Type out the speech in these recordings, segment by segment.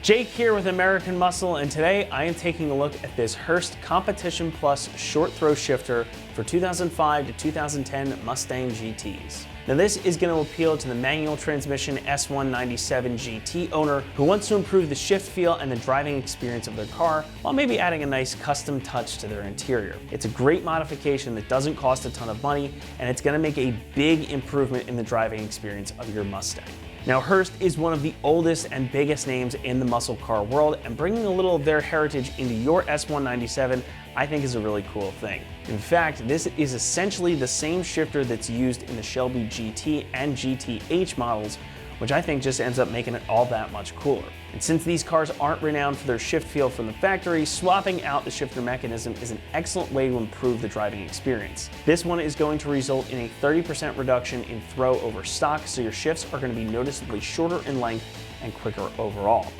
Jake here with American Muscle, and today I am taking a look at this Hurst Competition Plus short throw shifter for 2005 to 2010 Mustang GTs. Now this is going to appeal to the manual transmission S197 GT owner who wants to improve the shift feel and the driving experience of their car while maybe adding a nice custom touch to their interior. It's a great modification that doesn't cost a ton of money, and it's going to make a big improvement in the driving experience of your Mustang. Now Hurst is one of the oldest and biggest names in the muscle car world, and bringing a little of their heritage into your S197 I think is a really cool thing. In fact, this is essentially the same shifter that's used in the Shelby GT and GTH models, which I think just ends up making it all that much cooler. And since these cars aren't renowned for their shift feel from the factory, swapping out the shifter mechanism is an excellent way to improve the driving experience. This one is going to result in a 30% reduction in throw over stock, so your shifts are going to be noticeably shorter in length and quicker overall.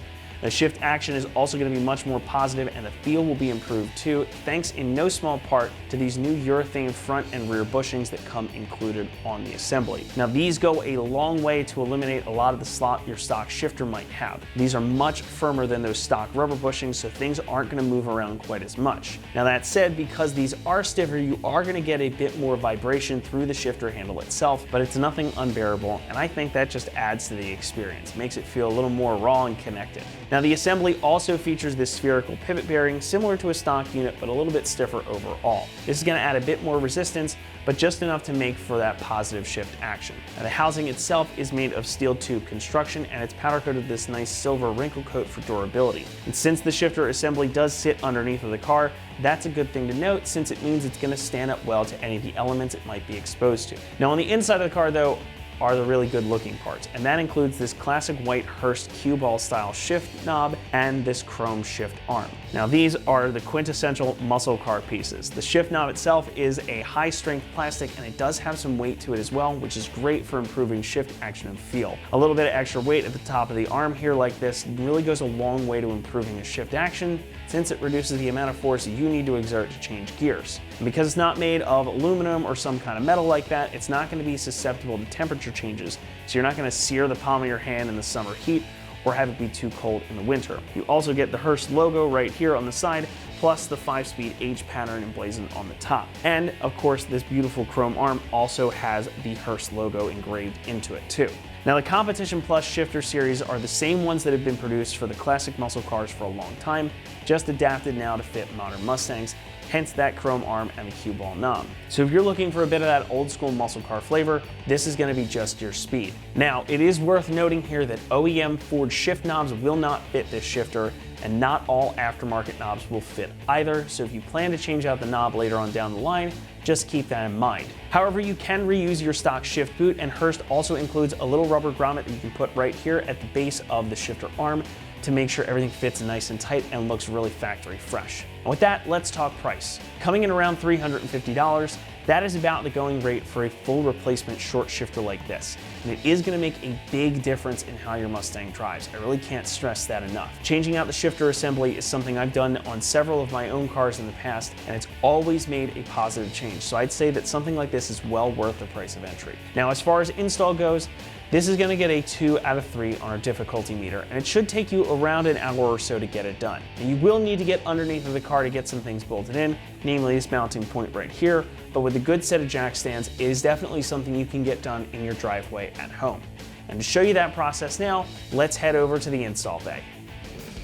The shift action is also going to be much more positive, and the feel will be improved too, thanks in no small part to these new urethane front and rear bushings that come included on the assembly. Now these go a long way to eliminate a lot of the slop your stock shifter might have. These are much firmer than those stock rubber bushings, so things aren't going to move around quite as much. Now that said, because these are stiffer, you are going to get a bit more vibration through the shifter handle itself, but it's nothing unbearable, and I think that just adds to the experience, makes it feel a little more raw and connected. Now the assembly also features this spherical pivot bearing similar to a stock unit, but a little bit stiffer overall. This is going to add a bit more resistance, but just enough to make for that positive shift action. Now the housing itself is made of steel tube construction, and it's powder coated this nice silver wrinkle coat for durability. And since the shifter assembly does sit underneath of the car, that's a good thing to note, since it means it's going to stand up well to any of the elements it might be exposed to. Now on the inside of the car though, are the really good looking parts, and that includes this classic white Hurst cue ball style shift knob and this chrome shift arm. Now these are the quintessential muscle car pieces. The shift knob itself is a high strength plastic, and it does have some weight to it as well, which is great for improving shift action and feel. A little bit of extra weight at the top of the arm here like this really goes a long way to improving the shift action, since it reduces the amount of force you need to exert to change gears. And because it's not made of aluminum or some kind of metal like that, it's not going to be susceptible to temperature changes, so you're not going to sear the palm of your hand in the summer heat or have it be too cold in the winter. You also get the Hurst logo right here on the side, plus the 5-speed H pattern emblazoned on the top. And of course, this beautiful chrome arm also has the Hurst logo engraved into it too. Now the Competition Plus shifter series are the same ones that have been produced for the classic muscle cars for a long time, just adapted now to fit modern Mustangs, hence that chrome arm and the cue ball knob. So if you're looking for a bit of that old school muscle car flavor, this is going to be just your speed. Now it is worth noting here that OEM Ford shift knobs will not fit this shifter, and not all aftermarket knobs will fit either, so if you plan to change out the knob later on down the line, just keep that in mind. However, you can reuse your stock shift boot, and Hurst also includes a little rubber grommet that you can put right here at the base of the shifter arm to make sure everything fits nice and tight and looks really factory fresh. And with that, let's talk price. Coming in around $350, that is about the going rate for a full replacement short shifter like this. And it is going to make a big difference in how your Mustang drives. I really can't stress that enough. Changing out the shifter assembly is something I've done on several of my own cars in the past, and it's always made a positive change. So I'd say that something like this is well worth the price of entry. Now, as far as install goes, this is going to get a 2 out of 3 on our difficulty meter, and it should take you around an hour or so to get it done. And you will need to get underneath of the car to get some things bolted in, namely this mounting point right here, but with a good set of jack stands, it is definitely something you can get done in your driveway at home. And to show you that process now, let's head over to the install bay.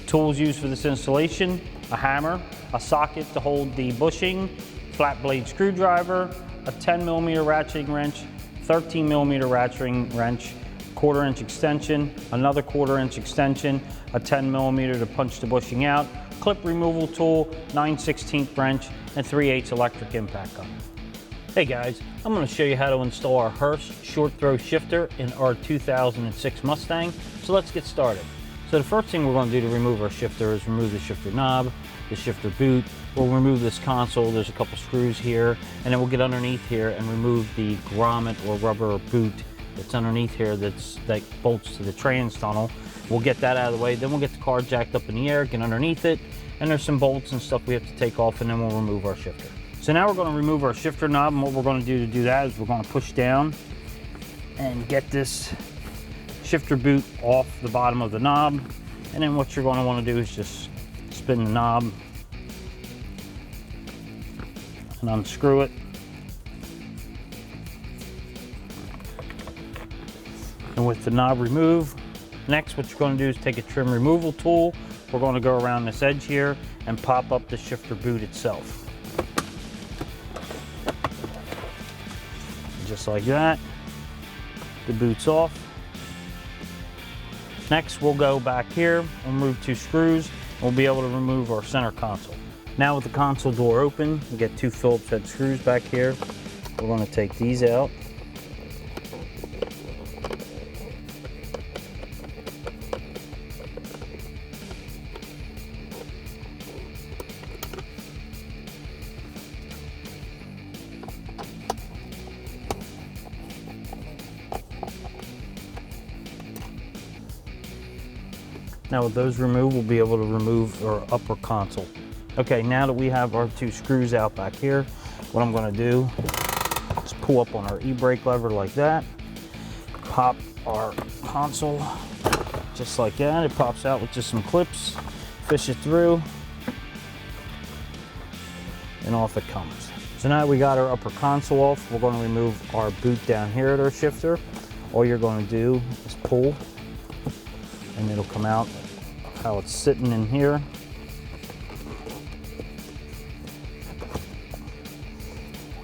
Tools used for this installation: a hammer, a socket to hold the bushing, flat blade screwdriver, a 10mm ratcheting wrench, 13mm ratcheting wrench, 1/4 inch extension, another 1/4 inch extension, a 10mm to punch the bushing out, clip removal tool, 9/16 wrench, and 3/8 electric impact gun. Hey guys, I'm going to show you how to install our Hurst short throw shifter in our 2006 Mustang. So let's get started. So the first thing we're going to do to remove our shifter is remove the shifter knob, the shifter boot. We'll remove this console. There's a couple screws here, and then we'll get underneath here and remove the grommet or rubber boot that's underneath here that bolts to the trans tunnel. We'll get that out of the way. Then we'll get the car jacked up in the air, get underneath it, and there's some bolts and stuff we have to take off, and then we'll remove our shifter. So now we're going to remove our shifter knob, and what we're going to do that is we're going to push down and get this shifter boot off the bottom of the knob. And then what you're going to want to do is just spin the knob and unscrew it. And with the knob removed, next what you're going to do is take a trim removal tool. We're going to go around this edge here and pop up the shifter boot itself. Just like that, the boot's off. Next, we'll go back here and remove 2 screws. We'll be able to remove our center console. Now with the console door open, we get 2 Phillips head screws back here. We're going to take these out. Now with those removed, we'll be able to remove our upper console. Okay, now that we have our 2 screws out back here, what I'm gonna do is pull up on our e-brake lever like that, pop our console just like that. It pops out with just some clips, fish it through, and off it comes. So now we got our upper console off, we're gonna remove our boot down here at our shifter. All you're gonna do is pull, and it'll come out how it's sitting in here.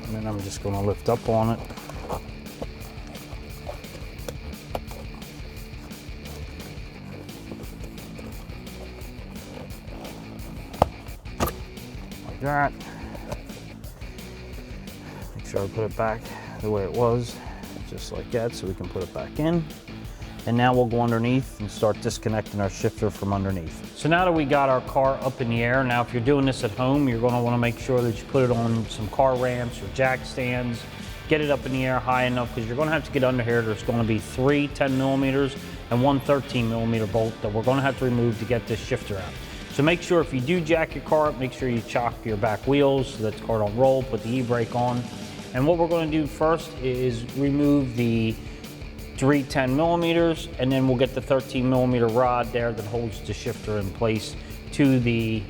And then I'm just going to lift up on it. Like that. Make sure I put it back the way it was, just like that, so we can put it back in. And now we'll go underneath and start disconnecting our shifter from underneath. So now that we got our car up in the air, now if you're doing this at home, you're gonna wanna make sure that you put it on some car ramps or jack stands, get it up in the air high enough, because you're gonna have to get under here. There's gonna be 3 10mm and 1 13mm bolt that we're gonna have to remove to get this shifter out. So make sure if you do jack your car up, make sure you chock your back wheels so that the car don't roll, put the e-brake on. And what we're gonna do first is remove the 3 10mm, and then we'll get the 13mm rod there that holds the shifter in place to the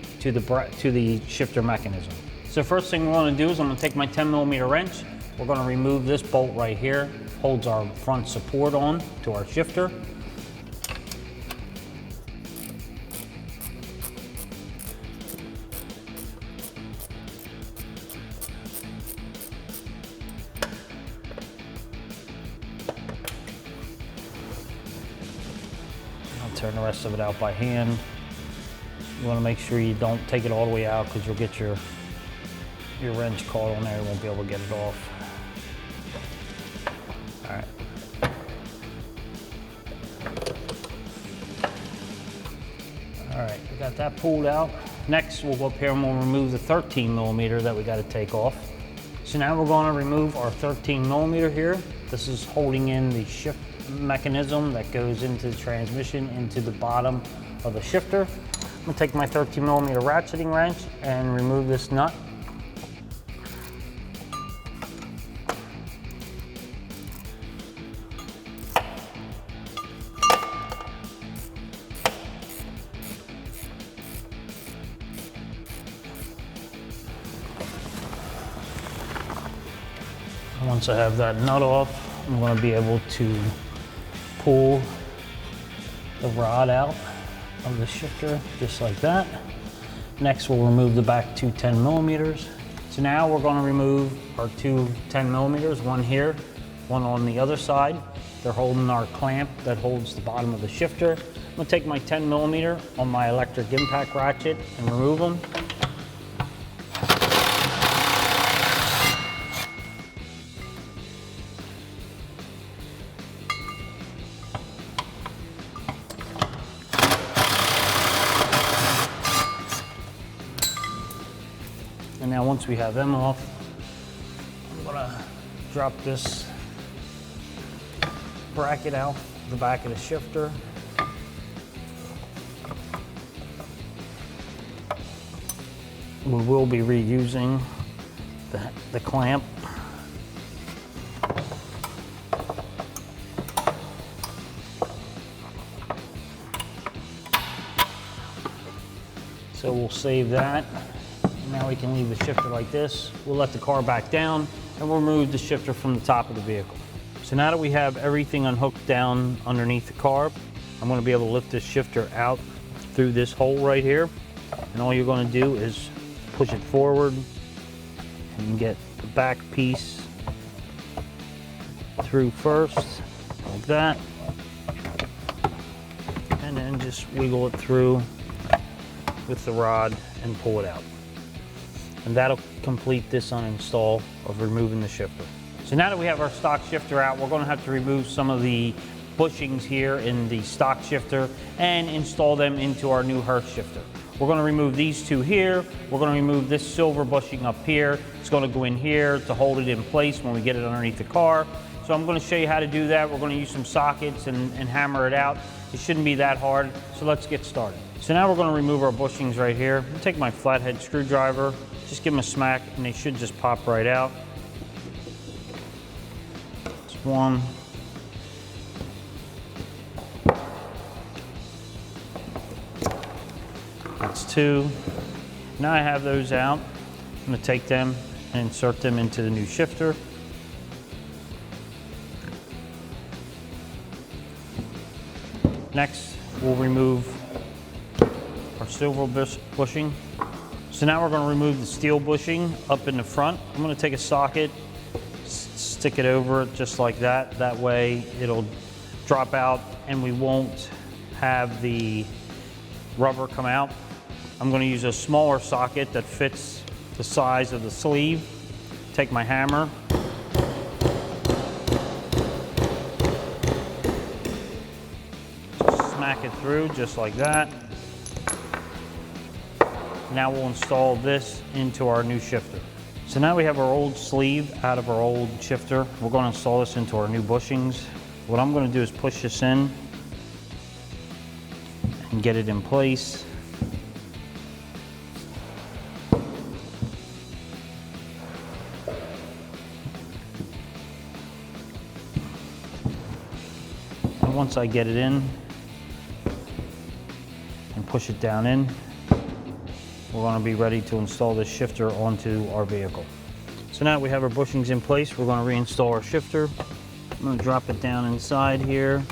shifter mechanism. So first thing we're going to do is I'm going to take my 10mm wrench. We're going to remove this bolt right here, holds our front support on to our shifter. Turn the rest of it out by hand. You want to make sure you don't take it all the way out, because you'll get your wrench caught on there. You won't be able to get it off. All right. All right, we got that pulled out. Next, we'll go up here and we'll remove the 13mm that we got to take off. So now we're going to remove our 13mm here. This is holding in the shift mechanism that goes into the transmission into the bottom of the shifter. I'm going to take my 13mm ratcheting wrench and remove this nut. Once I have that nut off, I'm going to be able to pull the rod out of the shifter just like that. Next, we'll remove the back 2 10mm. So now we're going to remove our 2 10mm, one here, one on the other side. They're holding our clamp that holds the bottom of the shifter. I'm going to take my 10mm on my electric impact ratchet and remove them. And now once we have them off, I'm gonna drop this bracket out the back of the shifter. We will be reusing the clamp. So we'll save that. Now we can leave the shifter like this. We'll let the car back down and we'll remove the shifter from the top of the vehicle. So now that we have everything unhooked down underneath the car, I'm going to be able to lift this shifter out through this hole right here. And all you're going to do is push it forward and get the back piece through first, like that. And then just wiggle it through with the rod and pull it out. And that'll complete this uninstall of removing the shifter. So now that we have our stock shifter out, we're going to have to remove some of the bushings here in the stock shifter and install them into our new Hurst shifter. We're going to remove these two here. We're going to remove this silver bushing up here. It's going to go in here to hold it in place when we get it underneath the car. So I'm going to show you how to do that. We're going to use some sockets and hammer it out. It shouldn't be that hard, so let's get started. So now we're going to remove our bushings right here. I'll take my flathead screwdriver, just give them a smack, and they should just pop right out. That's one. That's two. Now I have those out. I'm going to take them and insert them into the new shifter. Next, we'll remove our silver bushing. So now we're going to remove the steel bushing up in the front. I'm going to take a socket, stick it over it just like that. That way it'll drop out and we won't have the rubber come out. I'm going to use a smaller socket that fits the size of the sleeve. Take my hammer. Smack it through just like that. Now we'll install this into our new shifter. So now we have our old sleeve out of our old shifter. We're going to install this into our new bushings. What I'm going to do is push this in and get it in place. And once I get it in and push it down in, we're going to be ready to install this shifter onto our vehicle. So now that we have our bushings in place, we're going to reinstall our shifter. I'm going to drop it down inside here.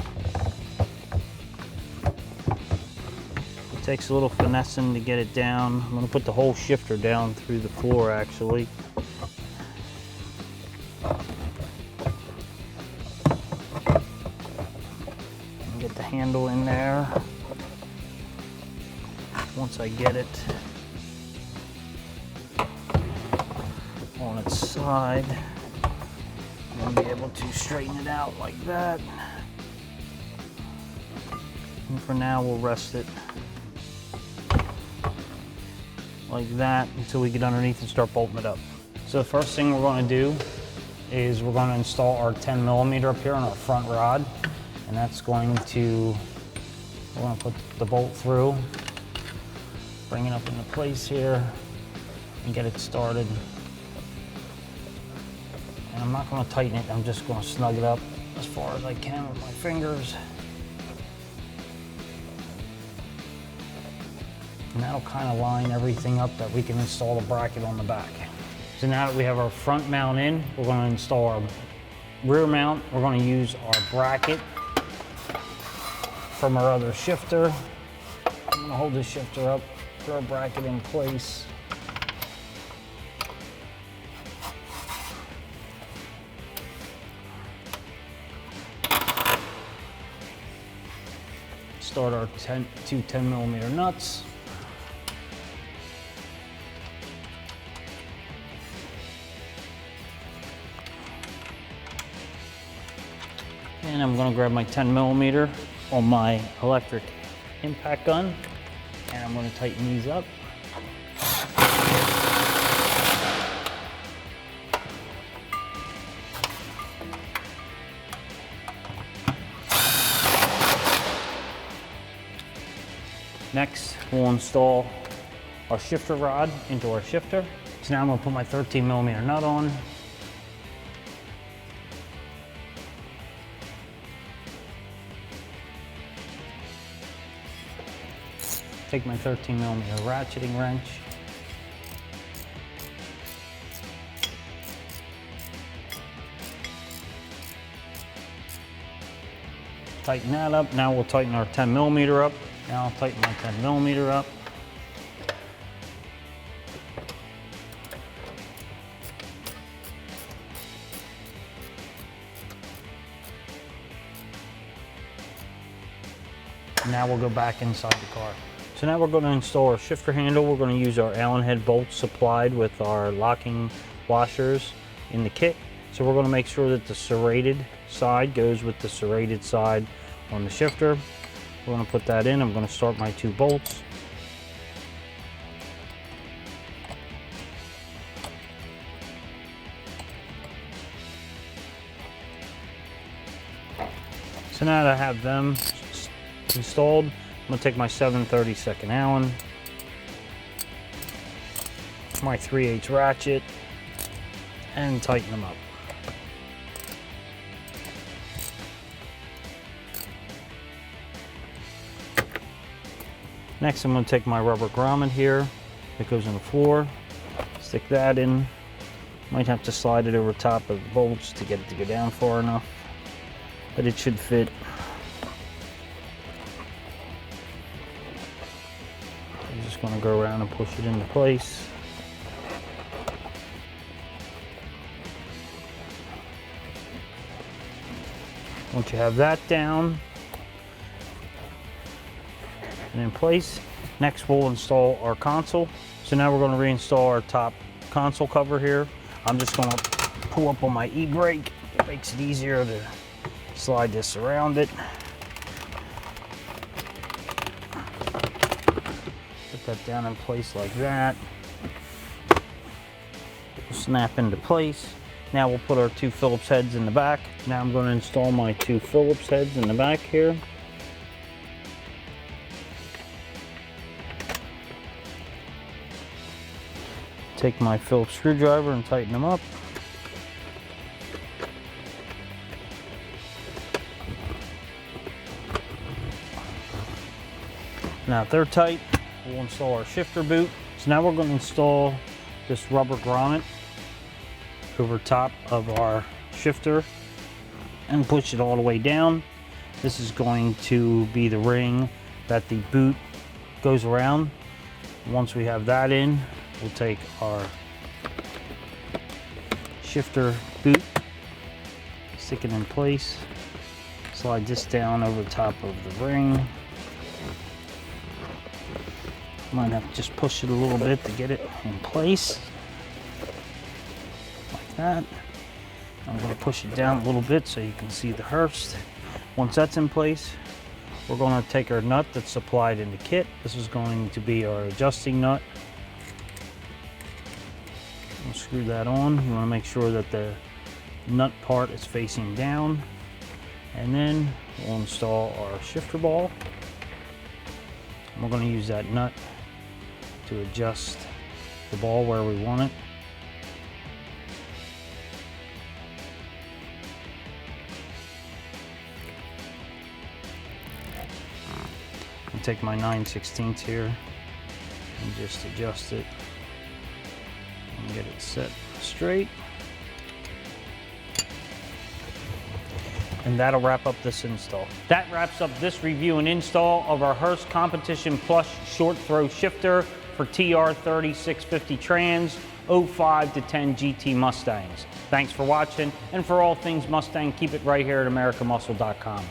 It takes a little finessing to get it down. I'm going to put the whole shifter down through the floor actually. And get the handle in there. Once I get it on its side, I'm going to be able to straighten it out like that. And for now, we'll rest it like that until we get underneath and start bolting it up. So the first thing we're going to do is we're going to install our 10mm up here on our front rod, and that's going to, we're going to put the bolt through, bring it up into place here, and get it started. And I'm not going to tighten it, I'm just going to snug it up as far as I can with my fingers. And that'll kind of line everything up that we can install the bracket on the back. So now that we have our front mount in, we're going to install our rear mount. We're going to use our bracket from our other shifter. I'm going to hold this shifter up, put our bracket in place. Start our two 10mm nuts. And I'm going to grab my 10mm on my electric impact gun, and I'm going to tighten these up. Next, we'll install our shifter rod into our shifter. So now I'm going to put my 13mm nut on. Take my 13mm ratcheting wrench. Tighten that up. Now we'll tighten our 10mm up. Now I'll tighten my 10mm up. Now we'll go back inside the car. So now we're going to install our shifter handle. We're going to use our Allen head bolts supplied with our locking washers in the kit. So we're going to make sure that the serrated side goes with the serrated side on the shifter. We're going to put that in. I'm going to start my 2 bolts. So now that I have them installed, I'm going to take my 7/32 Allen, my 3/8 ratchet, and tighten them up. Next, I'm going to take my rubber grommet here that goes in the floor, stick that in. Might have to slide it over top of the bolts to get it to go down far enough, but it should fit. I'm just going to go around and push it into place. Once you have that down and in place, next we'll install our console. So now we're going to reinstall our top console cover here. I'm just going to pull up on my e-brake. It makes it easier to slide this around it. Put that down in place like that. Snap into place. Now we'll put our 2 Phillips heads in the back. Now I'm going to install my 2 Phillips heads in the back here. Take my Phillips screwdriver and tighten them up. Now if they're tight, we'll install our shifter boot. So now we're going to install this rubber grommet over top of our shifter and push it all the way down. This is going to be the ring that the boot goes around. Once we have that in, we'll take our shifter boot, stick it in place, slide this down over the top of the ring. Might have to just push it a little bit to get it in place, like that. I'm going to push it down a little bit so you can see the Hurst. Once that's in place, we're going to take our nut that's supplied in the kit. This is going to be our adjusting nut. We'll screw that on. You want to make sure that the nut part is facing down. And then we'll install our shifter ball. And we're going to use that nut to adjust the ball where we want it. I'll take my 9/16 here and just adjust it and get it set straight. And that'll wrap up this install. That wraps up this review and install of our Hurst Competition Plus short throw shifter for TR30 650 Trans 05 to 10 GT Mustangs. Thanks for watching, and for all things Mustang, keep it right here at AmericanMuscle.com.